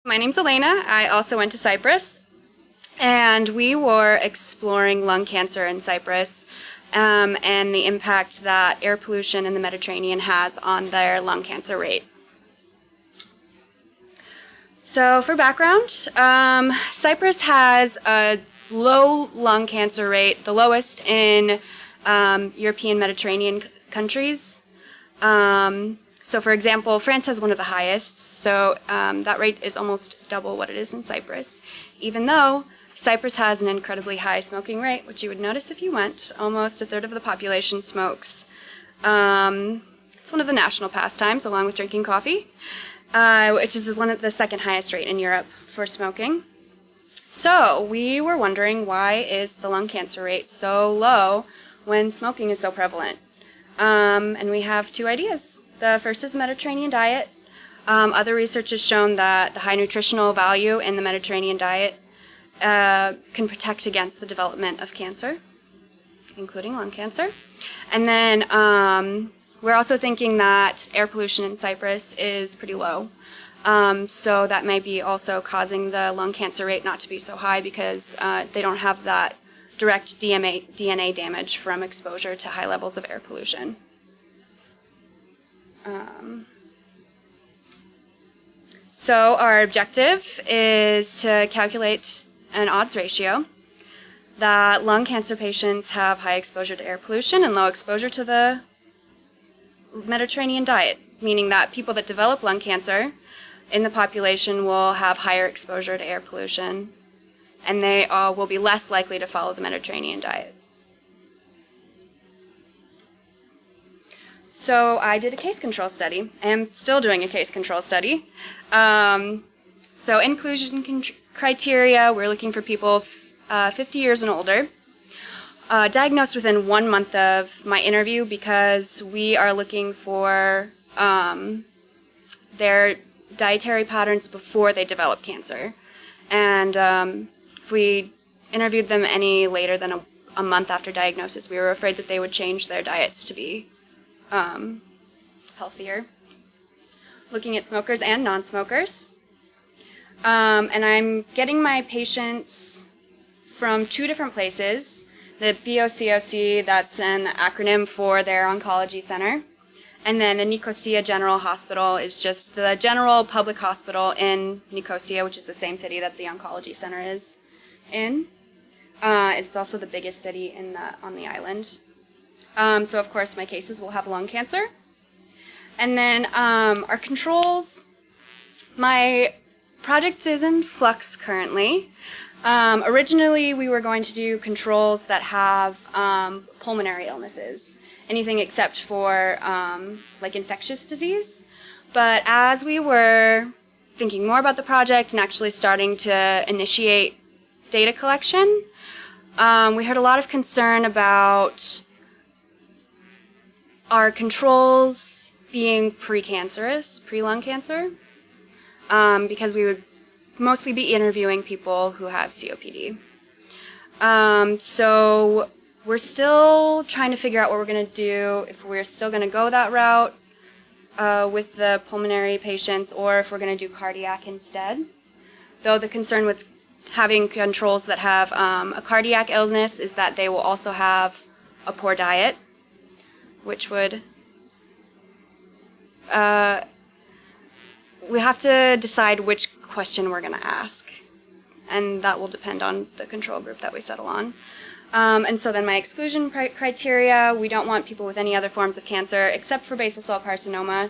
My name's Ellana. I also went to Cyprus, and we were exploring lung cancer in Cyprus and the impact that air pollution in the Mediterranean has on their lung cancer rate. So for background, Cyprus has a low lung cancer rate, the lowest in European Mediterranean countries. So for example, France has one of the highest, so that rate is almost double what it is in Cyprus, even though Cyprus has an incredibly high smoking rate, which you would notice if you went. Almost a third of the population smokes. It's one of the national pastimes, along with drinking coffee, which is one of the second highest rate in Europe for smoking. So we were wondering, why is the lung cancer rate so low when smoking is so prevalent? And we have two ideas. The first is the Mediterranean diet. Other research has shown that the high nutritional value in the Mediterranean diet can protect against the development of cancer, including lung cancer. And then we're also thinking that air pollution in Cyprus is pretty low. So that may be also causing the lung cancer rate not to be so high because they don't have that direct DNA damage from exposure to high levels of air pollution. So our objective is to calculate an odds ratio that lung cancer patients have high exposure to air pollution and low exposure to the Mediterranean diet, meaning that people that develop lung cancer in the population will have higher exposure to air pollution, and they will be less likely to follow the Mediterranean diet. So I did a case control study. I am still doing a case control study. So inclusion criteria, we're looking for people 50 years and older, diagnosed within 1 month of my interview, because we are looking for their dietary patterns before they develop cancer. And if we interviewed them any later than a month after diagnosis, we were afraid that they would change their diets to be healthier. Looking at smokers and non-smokers. And I'm getting my patients from 2 different places. The BOCOC, that's an acronym for their oncology center. And then the Nicosia General Hospital is just the general public hospital in Nicosia, which is the same city that the oncology center is in. It's also the biggest city on the island. So of course my cases will have lung cancer. And then our controls, my project is in flux currently. Originally we were going to do controls that have pulmonary illnesses, anything except for like infectious disease. But as we were thinking more about the project and actually starting to initiate data collection, we heard a lot of concern about our controls being precancerous, pre-lung cancer, because we would mostly be interviewing people who have COPD. So we're still trying to figure out what we're going to do, if we're still going to go that route with the pulmonary patients, or if we're going to do cardiac instead. Though the concern with having controls that have a cardiac illness is that they will also have a poor diet, which would we have to decide which question we're going to ask, and that will depend on the control group that we settle on. And so then my exclusion criteria, we don't want people with any other forms of cancer except for basal cell carcinoma.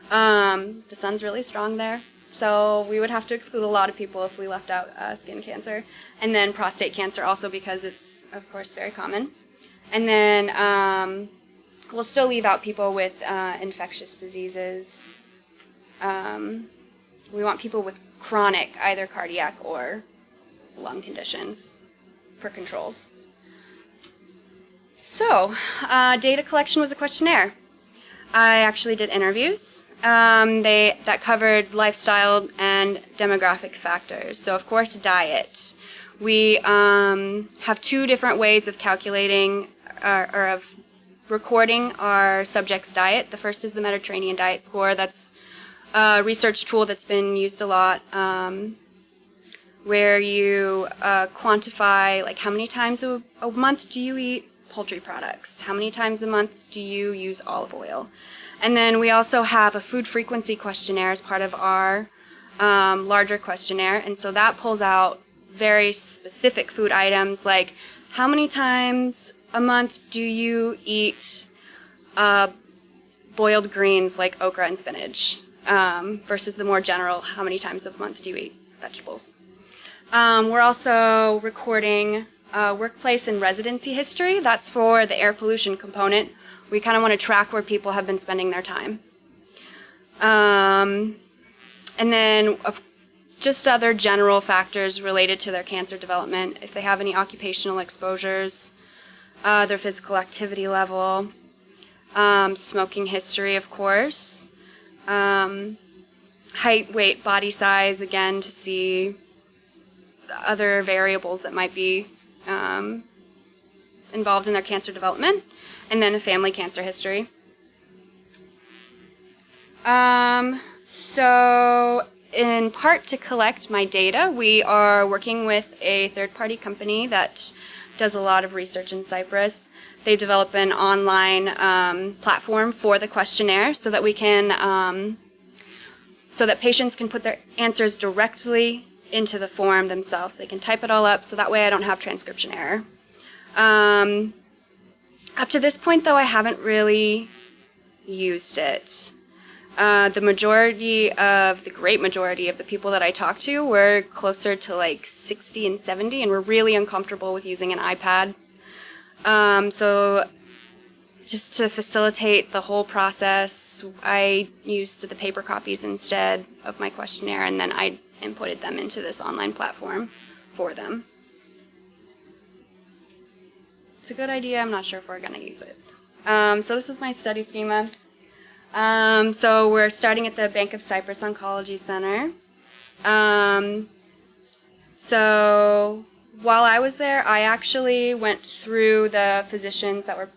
The sun's really strong there, so we would have to exclude a lot of people if we left out skin cancer. And then prostate cancer also, because it's, of course, very common. And then we'll still leave out people with infectious diseases. We want people with chronic, either cardiac or lung conditions for controls. So, data collection was a questionnaire. I actually did interviews that covered lifestyle and demographic factors. So, of course, diet. We have 2 different ways of calculating or of recording our subject's diet. The first is the Mediterranean diet score. That's research tool that's been used a lot, where you quantify like how many times a month do you eat poultry products, how many times a month do you use olive oil. And then we also have a food frequency questionnaire as part of our larger questionnaire, and so that pulls out very specific food items like how many times a month do you eat boiled greens like okra and spinach, versus the more general how many times a month do you eat vegetables. We're also recording workplace and residency history. That's for the air pollution component. We kind of want to track where people have been spending their time. And then just other general factors related to their cancer development, if they have any occupational exposures, their physical activity level, smoking history, of course, height, weight, body size, again, to see other variables that might be involved in their cancer development, and then a family cancer history. So in part to collect my data, we are working with a third-party company that does a lot of research in Cyprus. They've developed an online platform for the questionnaire so that we can, so that patients can put their answers directly into the form themselves. They can type it all up, so that way I don't have transcription error. Up to this point, though, I haven't really used it. The great majority of the people that I talked to were closer to like 60 and 70 and were really uncomfortable with using an iPad. So just to facilitate the whole process, I used the paper copies instead of my questionnaire, and then I inputted them into this online platform for them. It's a good idea. I'm not sure if we're going to use it. So this is my study schema. So we're starting at the Bank of Cyprus Oncology Center. So while I was there, I actually went through the physicians that were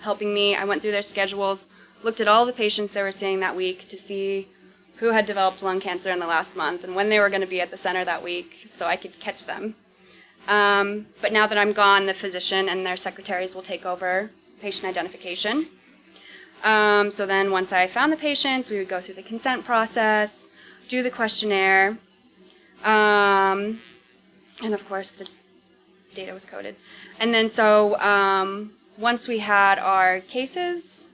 helping me. I went through their schedules, looked at all the patients they were seeing that week to see who had developed lung cancer in the last month and when they were going to be at the center that week so I could catch them. But now that I'm gone, the physician and their secretaries will take over patient identification. So then once I found the patients, we would go through the consent process, do the questionnaire, and of course the data was coded. And then so once we had our cases,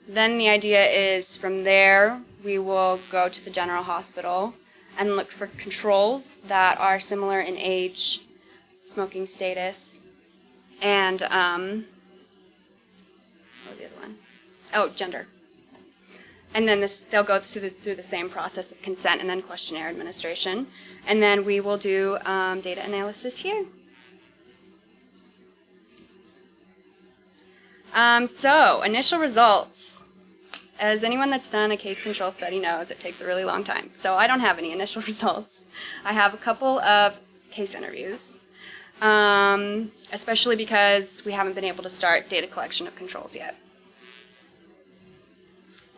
then the idea is from there we will go to the general hospital and look for controls that are similar in age, smoking status, and what was the other one? Oh, gender. And then they'll go through the same process of consent and then questionnaire administration. And then we will do data analysis here. So, initial results. As anyone that's done a case control study knows, it takes a really long time. So I don't have any initial results. I have a couple of case interviews, especially because we haven't been able to start data collection of controls yet.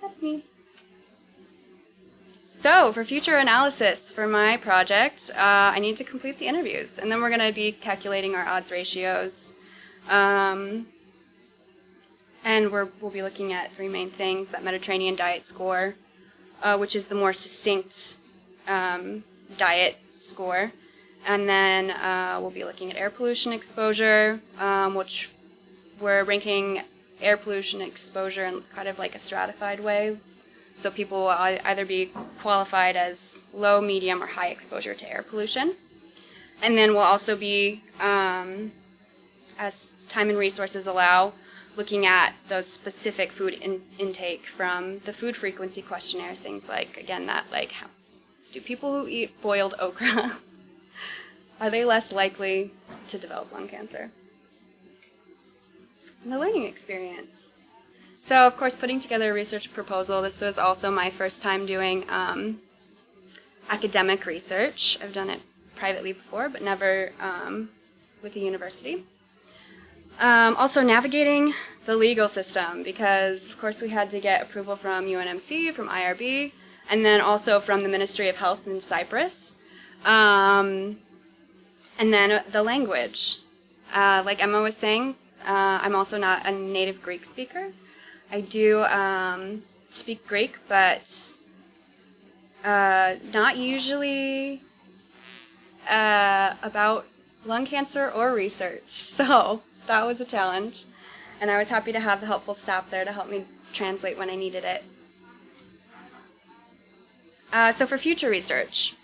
That's me. So for future analysis for my project, I need to complete the interviews, and then we're going to be calculating our odds ratios. And we'll be looking at three main things: that Mediterranean diet score, which is the more succinct diet score. And then we'll be looking at air pollution exposure, which we're ranking air pollution exposure in kind of like a stratified way. So people will either be qualified as low, medium, or high exposure to air pollution. And then we'll also be, as time and resources allow, looking at those specific food intake from the food frequency questionnaires, things like, again, that like, do people who eat boiled okra, are they less likely to develop lung cancer? And the learning experience. So, of course, putting together a research proposal, this was also my first time doing academic research. I've done it privately before, but never with a university. Also navigating the legal system, because of course we had to get approval from UNMC, from IRB, and then also from the Ministry of Health in Cyprus. And then the language. Like Emma was saying, I'm also not a native Greek speaker. I do speak Greek, but not usually about lung cancer or research. So that was a challenge. And I was happy to have the helpful staff there to help me translate when I needed it. So for future research.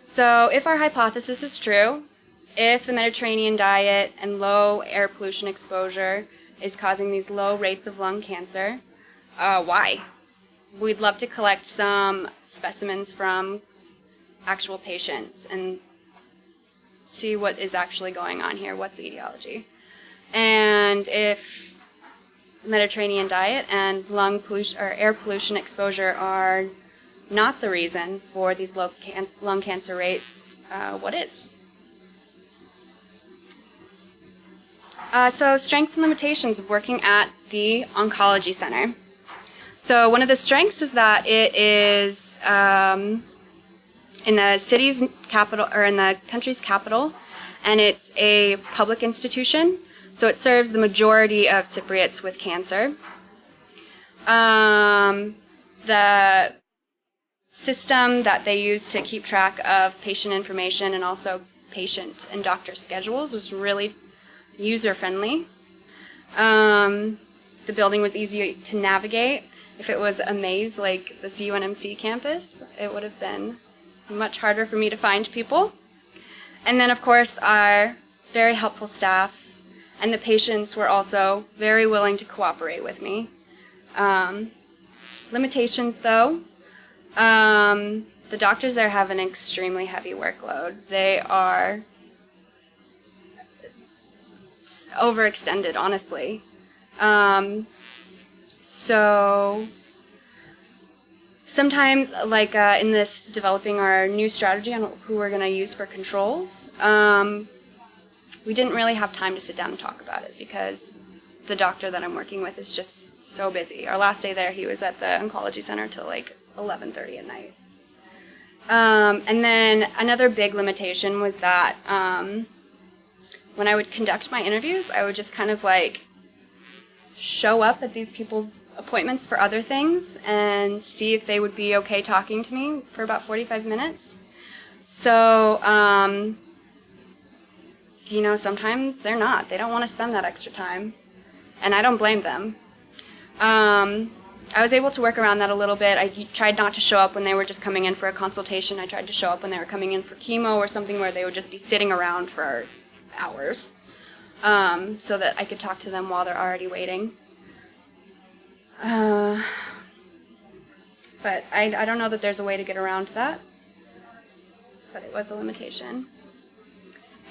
So if our hypothesis is true, if the Mediterranean diet and low air pollution exposure is causing these low rates of lung cancer, why? We'd love to collect some specimens from actual patients and see what is actually going on here, what's the etiology. And if Mediterranean diet and lung pollution or air pollution exposure are not the reason for these low lung cancer rates, what is? So strengths and limitations of working at the Oncology Center. So one of the strengths is that it is in the city's capital, or in the country's capital, and it's a public institution, so it serves the majority of Cypriots with cancer. The system that they use to keep track of patient information and also patient and doctor schedules was really user-friendly. The building was easy to navigate. If it was a maze like the CUNMC campus, it would have been much harder for me to find people. And then, of course, our very helpful staff and the patients were also very willing to cooperate with me. Limitations, though. The doctors there have an extremely heavy workload. They are overextended, honestly. So sometimes, like in this developing our new strategy on who we're going to use for controls, we didn't really have time to sit down and talk about it because the doctor that I'm working with is just so busy. Our last day there, he was at the oncology center till like 11:30 at night. And then another big limitation was that when I would conduct my interviews, I would just kind of like show up at these people's appointments for other things and see if they would be okay talking to me for about 45 minutes. So, you know, sometimes they're not. They don't want to spend that extra time. And I don't blame them. I was able to work around that a little bit. I tried not to show up when they were just coming in for a consultation. I tried to show up when they were coming in for chemo or something where they would just be sitting around for hours, so that I could talk to them while they're already waiting. But I don't know that there's a way to get around that, but it was a limitation.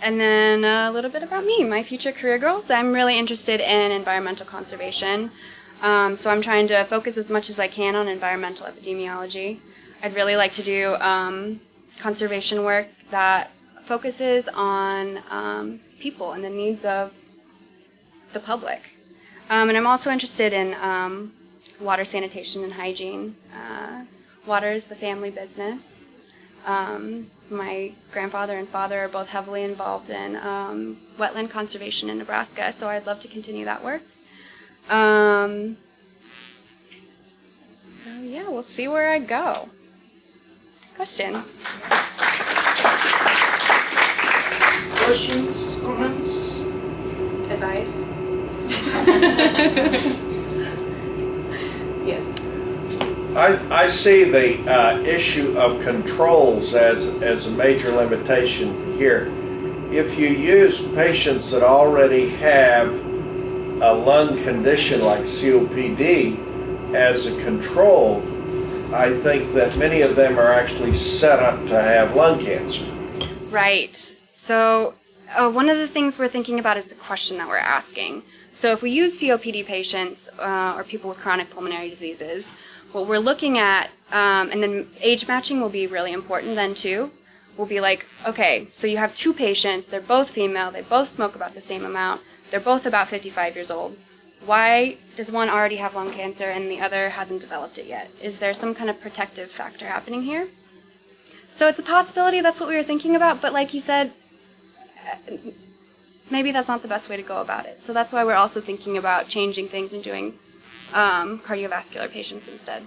And then a little bit about me, my future career goals. I'm really interested in environmental conservation, so I'm trying to focus as much as I can on environmental epidemiology. I'd really like to do conservation work that focuses on people and the needs of the public. And I'm also interested in water sanitation and hygiene. Water is the family business. My grandfather and father are both heavily involved in wetland conservation in Nebraska, so I'd love to continue that work. So yeah, we'll see where I go. Questions? Questions, comments? Advice? Yes. I see the issue of controls as a major limitation here. If you use patients that already have a lung condition like COPD as a control, I think that many of them are actually set up to have lung cancer. Right. So one of the things we're thinking about is the question that we're asking. So if we use COPD patients or people with chronic pulmonary diseases, what we're looking at, and then age matching will be really important then too. We'll be like, okay, so you have two patients, they're both female, they both smoke about the same amount, they're both about 55 years old. why does one already have lung cancer and the other hasn't developed it yet? Is there some kind of protective factor happening here? So it's a possibility, that's what we were thinking about, but like you said, maybe that's not the best way to go about it. So that's why we're also thinking about changing things and doing cardiovascular patients instead.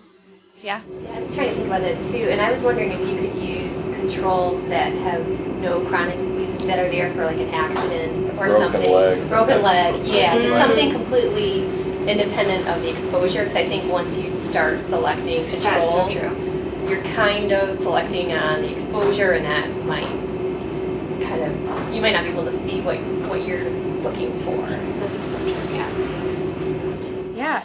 Yeah? Yeah, I was trying to think about that too, and I was wondering if you could use controls that have no chronic diseases that are there for like an accident or Broken something. leg. Broken leg, yeah, just Mhm. something completely independent of the exposure, because I think once you start selecting controls, you're kind of selecting on the exposure, and that might kind of, you might not be able to see what you're looking for. This is so true, yeah. Yeah,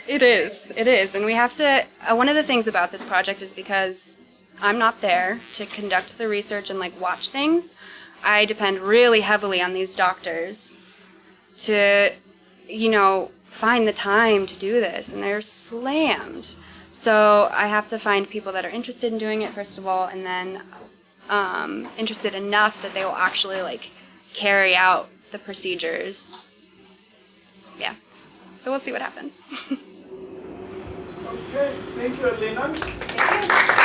it is. And we have to, one of the things about this project is because I'm not there to conduct the research and like watch things, I depend really heavily on these doctors to, find the time to do this, and they're slammed. So I have to find people that are interested in doing it, first of all, and then interested enough that they will actually like carry out the procedures. Yeah. So we'll see what happens. Okay, thank you, Ellana. Thank you.